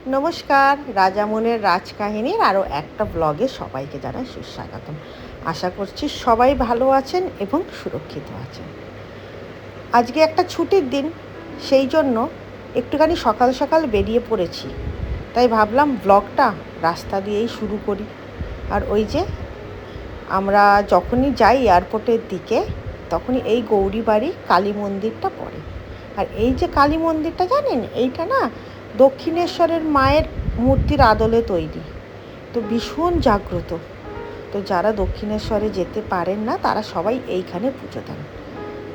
নমস্কার, রাজামনের রাজকাহিনীর আরও একটা ব্লগে সবাইকে জানাই সুস্বাগতম। আশা করছি সবাই ভালো আছেন এবং সুরক্ষিত আছেন। আজকে একটা ছুটির দিন, সেই জন্য একটুখানি সকাল সকাল বেরিয়ে পড়েছি। তাই ভাবলাম ব্লগটা রাস্তা দিয়েই শুরু করি। আর ওই যে আমরা যখনই যাই এয়ারপোর্টের দিকে, তখনই এই গৌরীবাড়ি কালী মন্দিরটা পড়ে। আর এই যে কালী মন্দিরটা জানেন, এইটা না দক্ষিণেশ্বরের মায়ের মূর্তির আদলে তৈরি, তো ভীষণ জাগ্রত। তো যারা দক্ষিণেশ্বরে যেতে পারেন না তারা সবাই এইখানে পুজো দেন।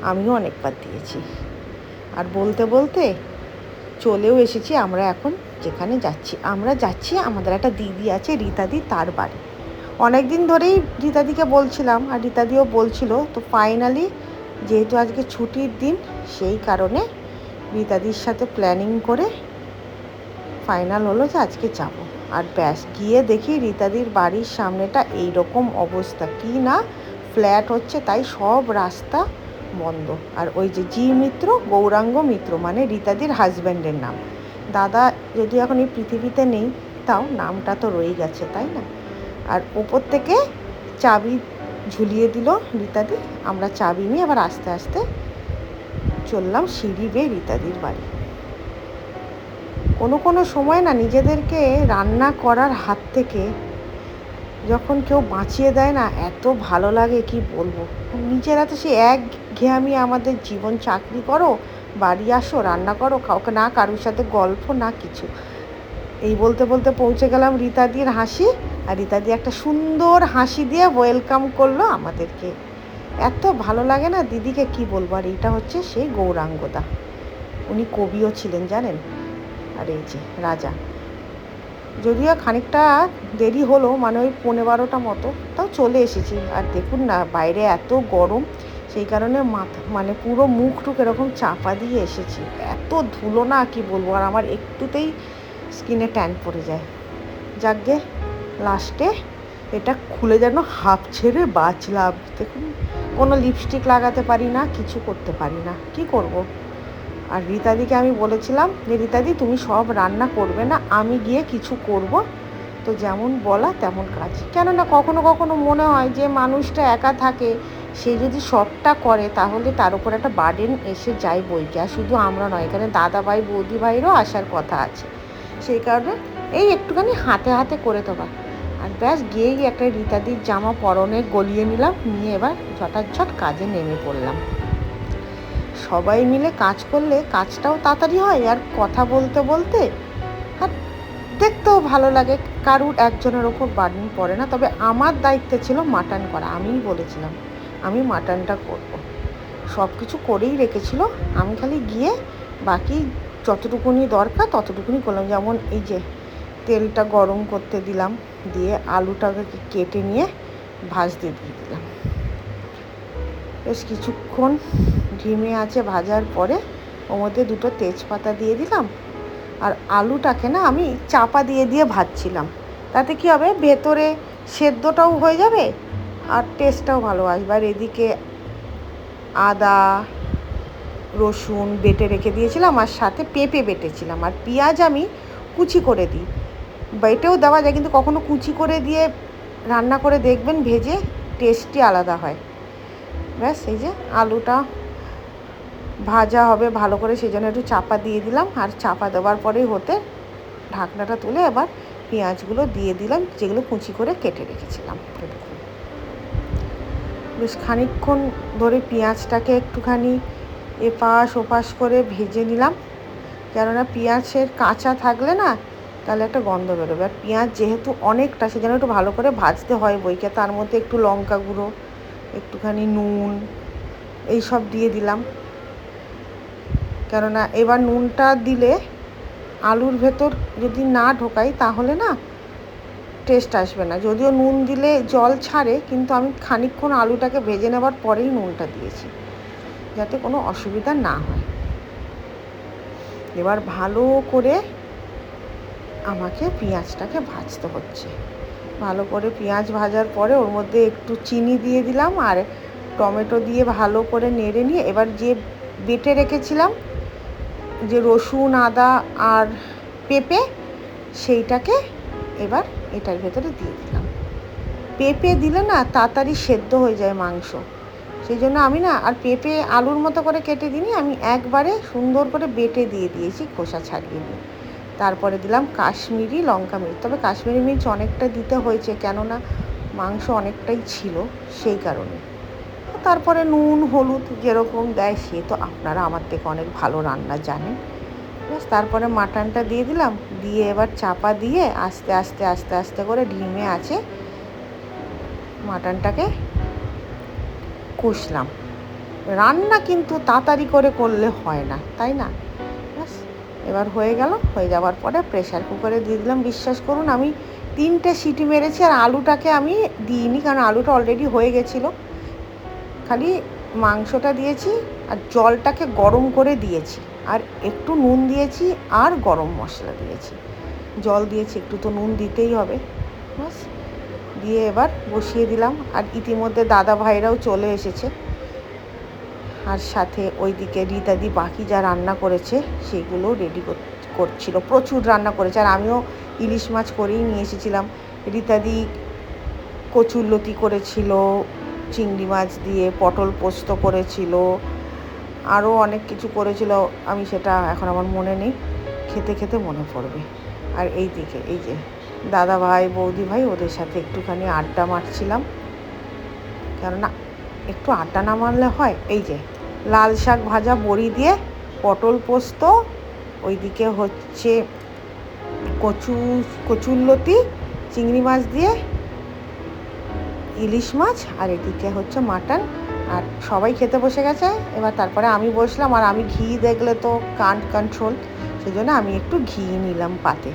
আমিও অনেকবার দিয়েছি। আর বলতে বলতে চলেও এসেছি আমরা এখন যেখানে যাচ্ছি। আমরা যাচ্ছি, আমাদের একটা দিদি আছে রীতাদি, তার বাড়ি। অনেক দিন ধরেই রীতাদিকে বলছিলাম আর রীতাদিও বলছিল, তো ফাইনালি যেহেতু আজকে ছুটির দিন, সেই কারণে রীতাদির সাথে প্ল্যানিং করে ফাইনাল হলো যে আজকে যাব। আর ব্যাস গিয়ে দেখি রীতাদির বাড়ির সামনেটা এই রকম অবস্থা, কি না ফ্ল্যাট হচ্ছে, তাই সব রাস্তা বন্ধ। আর ওই যে জি মিত্র, গৌরাঙ্গ মিত্র, মানে রীতাদির হাজব্যান্ডের নাম। দাদা যদি এখন এই পৃথিবীতে নেই, তাও নামটা তো রয়ে গেছে, তাই না? আর ওপর থেকে চাবি ঝুলিয়ে দিল রীতাদি। আমরা চাবি নিয়ে আবার আস্তে আস্তে চললাম সিঁড়ি বেয়ে রীতাদির বাড়ি। কোনো সময় না নিজেদেরকে রান্না করার হাত থেকে যখন কেউ বাঁচিয়ে দেয় না, এত ভালো লাগে কি বলবো। নিজেরা তো সে এক ঘেয়ামি আমাদের জীবন, চাকরি করো, বাড়ি আসো, রান্না করো, কাউকে না কারোর সাথে গল্প না কিছু। এই বলতে বলতে পৌঁছে গেলাম রীতাদির হাসি। আর রীতাদি একটা সুন্দর হাসি দিয়ে ওয়েলকাম করলো আমাদেরকে। এত ভালো লাগে না দিদিকে, কি বলবো। আর এইটা হচ্ছে সেই গৌরাঙ্গদা, উনি কবিও ছিলেন জানেন। আর এই যে রাজা, যদিও খানিকটা দেরি হলো, মানে ওই 11:30 মতো, তাও চলে এসেছি। আর দেখুন না বাইরে এত গরম, সেই কারণে মাথা মানে পুরো মুখ টুক এরকম চাপা দিয়ে এসেছি। এত ধুলো না কি বলবো, আর আমার একটুতেই স্কিনে ট্যান পড়ে যায়। যাকগে লাস্টে এটা খুলে যেন হাফ ছেড়ে বাঁচলাম। দেখুন, কোনো লিপস্টিক লাগাতে পারি না, কিছু করতে পারি না, কি করব। আর রীতাদিকে আমি বলেছিলাম যে রীতাদি তুমি সব রান্না করবে না, আমি গিয়ে কিছু করব। তো যেমন বলা তেমন কাজ। কেননা কখনো কখনো মনে হয় যে মানুষটা একা থাকে, সে যদি সবটা করে তাহলে তার উপর একটা বার্ডেন এসে যায় বইকে। আর শুধু আমরা নয়, এখানে দাদা ভাই বৌদি ভাইরও আসার কথা আছে। সেই কারণে এই একটুখানি হাতে হাতে করে দেওয়া। আর ব্যাস গিয়েই একটা রীতাদির জামা পরনে গলিয়ে নিলাম, নিয়ে এবার ঝটাঝট কাজে নেমে পড়লাম। সবাই মিলে কাজ করলে কাজটাও তাড়াতাড়ি হয়, আর কথা বলতে বলতে আর দেখতেও ভালো লাগে, কারুর একজনের ওপর বার্ডেন পড়ে না। তবে আমার দায়িত্ব ছিল মাটন করা। আমিই বলেছিলাম আমি মাটনটা করব। সব কিছু করেই রেখেছিল, আমি খালি গিয়ে বাকি যতটুকুনি দরকার ততটুকুনি করলাম। যেমন এই যে তেলটা গরম করতে দিলাম, দিয়ে আলুটাকে কেটে নিয়ে ভাজতে দিয়ে দিলাম। বেশ কিছুক্ষণ ধিমে আছে ভাজার পরে ওর মধ্যে 2টো তেজপাতা দিয়ে দিলাম। আর আলুটাকে না আমি চাপা দিয়ে দিয়ে ভাজছিলাম, তাতে কী হবে, ভেতরে সেদ্ধটাও হয়ে যাবে আর টেস্টটাও ভালো আসবে। আর এদিকে আদা রসুন বেটে রেখে দিয়েছিলাম, আর সাথে পেঁপে বেটেছিলাম। আর পেঁয়াজ আমি কুচি করে দিই, বেটেও দেওয়া যায়, কিন্তু কখনো কুচি করে দিয়ে রান্না করে দেখবেন, ভেজে টেস্টই আলাদা হয়। ব্যাস এই যে আলুটা ভাজা হবে ভালো করে, সেই জন্য একটু চাপা দিয়ে দিলাম। আর চাপা দেওয়ার পরেই হতে ঢাকনাটা তুলে এবার পেঁয়াজগুলো দিয়ে দিলাম, যেগুলো কুচি করে কেটে রেখেছিলাম। বেশ খানিকক্ষণ ধরে পেঁয়াজটাকে একটুখানি এপাশ ওপাশ করে ভেজে নিলাম, কেননা পেঁয়াজের কাঁচা থাকলে না তাহলে একটা গন্ধ বেরোবে। আর পেঁয়াজ যেহেতু অনেকটা, সেজন্য একটু ভালো করে ভাজতে হয় বইকে। তার মধ্যে একটু লঙ্কা গুঁড়ো, একটুখানি নুন, এইসব দিয়ে দিলাম। কেননা এবার নুনটা দিলে আলুর ভেতর যদি না ঢোকাই তাহলে না টেস্ট আসবে না। যদিও নুন দিলে জল ছাড়ে, কিন্তু আমি খানিকক্ষণ আলুটাকে ভেজে নেবার পরেই নুনটা দিয়েছি, যাতে কোনো অসুবিধা না হয়। এবার ভালো করে আমাকে পেঁয়াজটাকে ভাজতে হচ্ছে। ভালো করে পেঁয়াজ ভাজার পরে ওর মধ্যে একটু চিনি দিয়ে দিলাম, আর টমেটো দিয়ে ভালো করে নেড়ে নিয়ে এবার যে বেটে রেখেছিলাম যে রসুন আদা আর পেঁপে, সেইটাকে এবার এটার ভেতরে দিয়ে দিলাম। পেঁপে দিলে না তাড়াতাড়ি সেদ্ধ হয়ে যায় মাংস, সেই জন্য আমি না আর পেঁপে আলুর মতো করে কেটে দিইনি, আমি একবারে সুন্দর করে বেটে দিয়ে দিয়েছি খোসা ছাড়িয়ে নিয়ে। তারপরে দিলাম কাশ্মীরি লঙ্কা মির্চ, তবে কাশ্মীরি মির্চ অনেকটা দিতে হয়েছে, কেননা মাংস অনেকটাই ছিল সেই কারণে। তারপরে নুন হলুদ যেরকম দেয় সে তো আপনারা আমার থেকে অনেক ভালো রান্না জানেন। ব্যাস তারপরে মাটনটা দিয়ে দিলাম, দিয়ে এবার চাপা দিয়ে আস্তে আস্তে আস্তে আস্তে করে ঢিমে আছে মাটনটাকে কষলাম। রান্না কিন্তু তাড়াতাড়ি করে করলে হয় না, তাই না? ব্যাস এবার হয়ে গেল, হয়ে যাওয়ার পরে প্রেশার কুকারে দিয়ে দিলাম। বিশ্বাস করুন আমি 3টে সিটি মেরেছি, আর আলুটাকে আমি দিইনি, কারণ আলুটা অলরেডি হয়ে গেছিলো। খালি মাংসটা দিয়েছি আর জলটাকে গরম করে দিয়েছি, আর একটু নুন দিয়েছি আর গরম মশলা দিয়েছি। জল দিয়েছি, একটু তো নুন দিতেই হবে। ব্যাস দিয়ে এবার বসিয়ে দিলাম, আর ইতিমধ্যে দাদা ভাইরাও চলে এসেছে, আর সাথে ওইদিকে রীতাদি বাকি যা রান্না করেছে সেগুলো রেডি করছিল। প্রচুর রান্না করেছে, আর আমিও ইলিশ মাছ করেই নিয়ে এসেছিলাম। রীতাদি কচুরলতি করেছিল চিংড়ি মাছ দিয়ে, পটল পোস্ত করেছিল, আরও অনেক কিছু করেছিল, আমি সেটা এখন আমার মনে নেই, খেতে খেতে মনে পড়বে। আর এই দিকে এই যে দাদা ভাই বৌদি ভাই ওদের সাথে একটুখানি আড্ডা মারছিলাম, কেননা একটু আড্ডা না মারলে হয়। এই যে লাল শাক ভাজা বড়ি দিয়ে পটল পোস্ত, ওইদিকে হচ্ছে কচুরলতি চিংড়ি মাছ দিয়ে ইলিশ মাছ, আর এদিকে হচ্ছে মাটন, আর সবাই খেতে বসে গেছে। এবার তারপরে আমি বসলাম, আর আমি ঘি দেখলে তো কান্ট কন্ট্রোল, সেই জন্য আমি একটু ঘি নিলাম পাতে।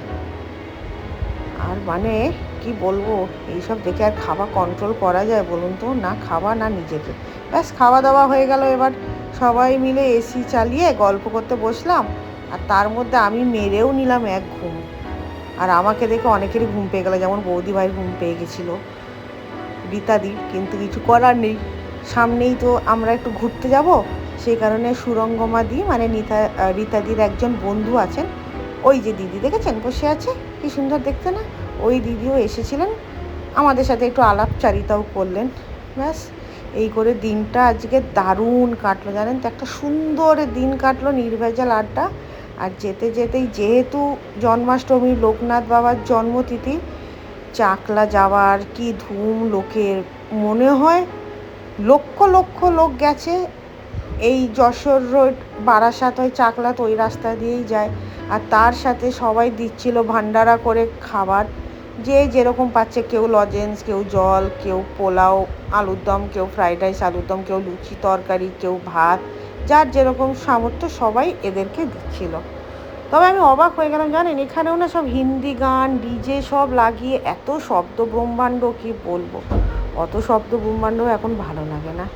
আর মানে কি বলবো, এইসব দেখে আর খাওয়া কন্ট্রোল করা যায় বলুন তো? না খাওয়া না নিজেকে। ব্যাস খাওয়া দাওয়া হয়ে গেল, এবার সবাই মিলে এসি চালিয়ে গল্প করতে বসলাম, আর তার মধ্যে আমি মেরেও নিলাম এক ঘুম। আর আমাকে দেখে অনেকেরই ঘুম পেয়ে গেলো, যেমন বৌদি ভাইয়ের ঘুম পেয়ে গেছিলো, রীতাদি, কিন্তু কিছু করার নেই, সামনেই তো আমরা একটু ঘুরতে যাব, সেই কারণে সুরঙ্গমা দি মানে রীতাদির একজন বন্ধু আছেন, ওই যে দিদি দেখেছেন বসে আছে, কি সুন্দর দেখতে না, ওই দিদিও এসেছিলেন, আমাদের সাথে একটু আলাপচারিতাও করলেন। ব্যাস এই করে দিনটা আজকে দারুণ কাটলো, জানেন তো, একটা সুন্দর দিন কাটলো, নির্ভেজাল আড্ডা। আর যেতে যেতেই যেহেতু জন্মাষ্টমী, লোকনাথ বাবার জন্মতিথি, চাকলা যাওয়ার কি ধুম লোকের, মনে হয় লক্ষ লক্ষ লোক গেছে। এই যশোর রোড বারাসাত হয় চাকলা, তো ওই রাস্তা দিয়েই যায়, আর তার সাথে সবাই দিচ্ছিল ভান্ডারা করে খাবার, যে যেরকম পাচ্ছে, কেউ লজেন্স, কেউ জল, কেউ পোলাও আলুর দম, কেউ ফ্রাইড রাইস আলুর দম, কেউ লুচি তরকারি, কেউ ভাত, যার যেরকম সামর্থ্য সবাই এদেরকে দিচ্ছিল। তবে আমি অবাক হয়ে গেলাম, জানেন, এখানেও না সব হিন্দি গান ডিজে সব লাগিয়ে, এত শব্দ ব্রহ্মাণ্ড কি বলবো, অত শব্দ ব্রহ্মাণ্ড এখন ভালো লাগে না।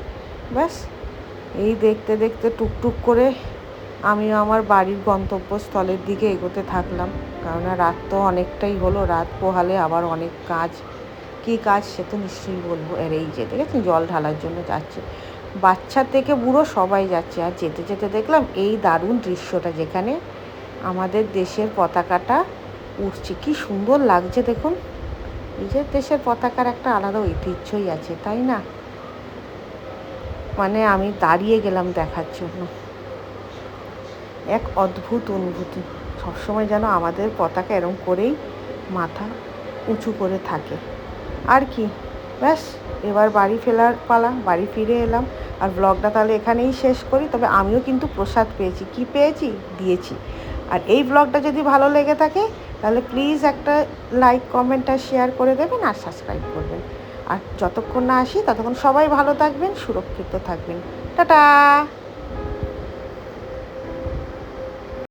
ব্যাস এই দেখতে দেখতে টুকটুক করে আমিও আমার বাড়ির গন্তব্যস্থলের দিকে এগোতে থাকলাম, কেননা রাত তো অনেকটাই হলো, রাত পোহালে আবার অনেক কাজ। কী কাজ সে তো নিশ্চয়ই বলবো। আর এই যে দেখেছেন জল ঢালার জন্য যাচ্ছে, বাচ্চা থেকে বুড়ো সবাই যাচ্ছে। আর যেতে যেতে দেখলাম এই দারুণ দৃশ্যটা, যেখানে আমাদের দেশের পতাকাটা উঠছে, কি সুন্দর লাগছে দেখুন। নিজের দেশের পতাকার একটা আলাদা ঐতিহ্যই আছে, তাই না? মানে আমি দাঁড়িয়ে গেলাম দেখার জন্য, এক অদ্ভুত অনুভূতি। সবসময় যেন আমাদের পতাকা এরম করেই মাথা উঁচু করে থাকে। আর কি, ব্যাস এবার বাড়ি ফেরার পালা, বাড়ি ফিরে এলাম। আর ব্লগটা তাহলে এখানেই শেষ করি। তবে আমিও কিন্তু প্রসাদ পেয়েছি, কি পেয়েছি দিয়েছি। আর এই ব্লগটা যদি ভালো লেগে থাকে তাহলে প্লিজ একটা লাইক কমেন্ট আর শেয়ার করে দেবেন, আর সাবস্ক্রাইব করবেন। আর যতক্ষণ না আসি ততক্ষণ সবাই ভালো থাকবেন, সুরক্ষিত থাকবেন। টাটা।